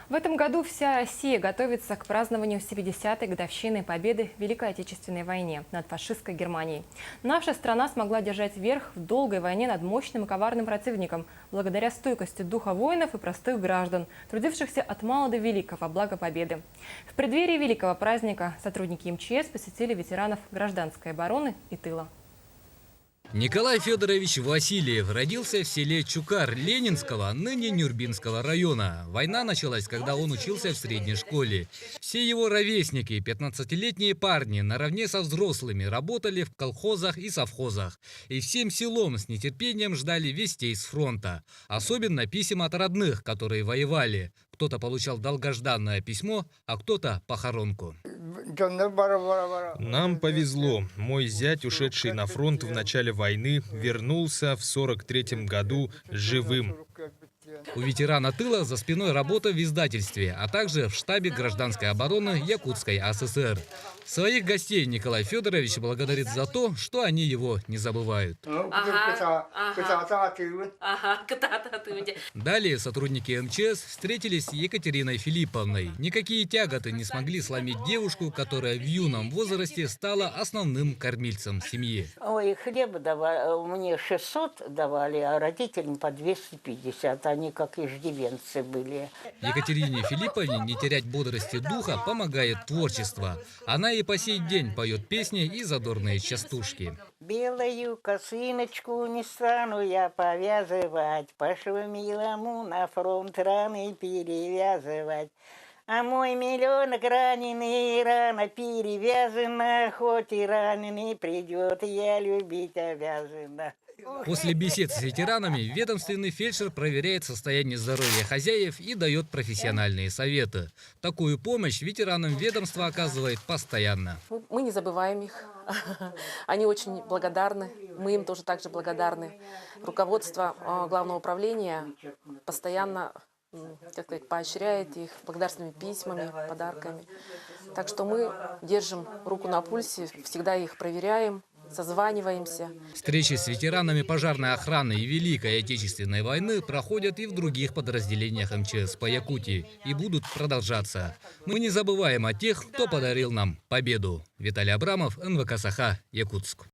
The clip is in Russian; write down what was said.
В этом году вся Россия готовится к празднованию 70-й годовщины победы в Великой Отечественной войне над фашистской Германией. Наша страна смогла держать верх в долгой войне над мощным и коварным противником благодаря стойкости духа воинов и простых граждан, трудившихся от мала до велика во благо победы. В преддверии великого праздника сотрудники МЧС посетили ветеранов гражданской обороны и тыла. Николай Федорович Васильев родился в селе Чукар Ленинского, ныне Нюрбинского района. Война началась, когда он учился в средней школе. Все его ровесники, 15-летние парни, наравне со взрослыми, работали в колхозах и совхозах. И всем селом с нетерпением ждали вестей с фронта. Особенно писем от родных, которые воевали. Кто-то получал долгожданное письмо, а кто-то похоронку. Нам повезло. Мой зять, ушедший на фронт в начале войны, вернулся в 43-м году живым. У ветерана тыла за спиной работа в издательстве, а также в штабе гражданской обороны Якутской ССР. Своих гостей Николай Федорович благодарит за то, что они его не забывают. Далее сотрудники МЧС встретились с Екатериной Филипповной. Никакие тяготы не смогли сломить девушку, которая в юном возрасте стала основным кормильцем семьи. Ой, хлеба давали, мне 600 давали, а родителям по 250. Они как иждивенцы были. Екатерине Филипповне не терять бодрости духа помогает творчество. Она и по сей день поет песни и задорные частушки. Белую косыночку не стану я повязывать, пошлю милому на фронт раны перевязывать. А мой миллионок раненый, рана перевязана, хоть и раненый придет, я любить обязана. После бесед с ветеранами ведомственный фельдшер проверяет состояние здоровья хозяев и дает профессиональные советы. Такую помощь ветеранам ведомства оказывает постоянно. Мы не забываем их. Они очень благодарны. Мы им тоже также благодарны. Руководство Главного управления постоянно, как сказать, поощряет их благодарственными письмами, подарками. Так что мы держим руку на пульсе, всегда их проверяем, созваниваемся. Встречи с ветеранами пожарной охраны и Великой Отечественной войны проходят и в других подразделениях МЧС по Якутии и будут продолжаться. Мы не забываем о тех, кто подарил нам победу. Виталий Абрамов, НВК Саха, Якутск.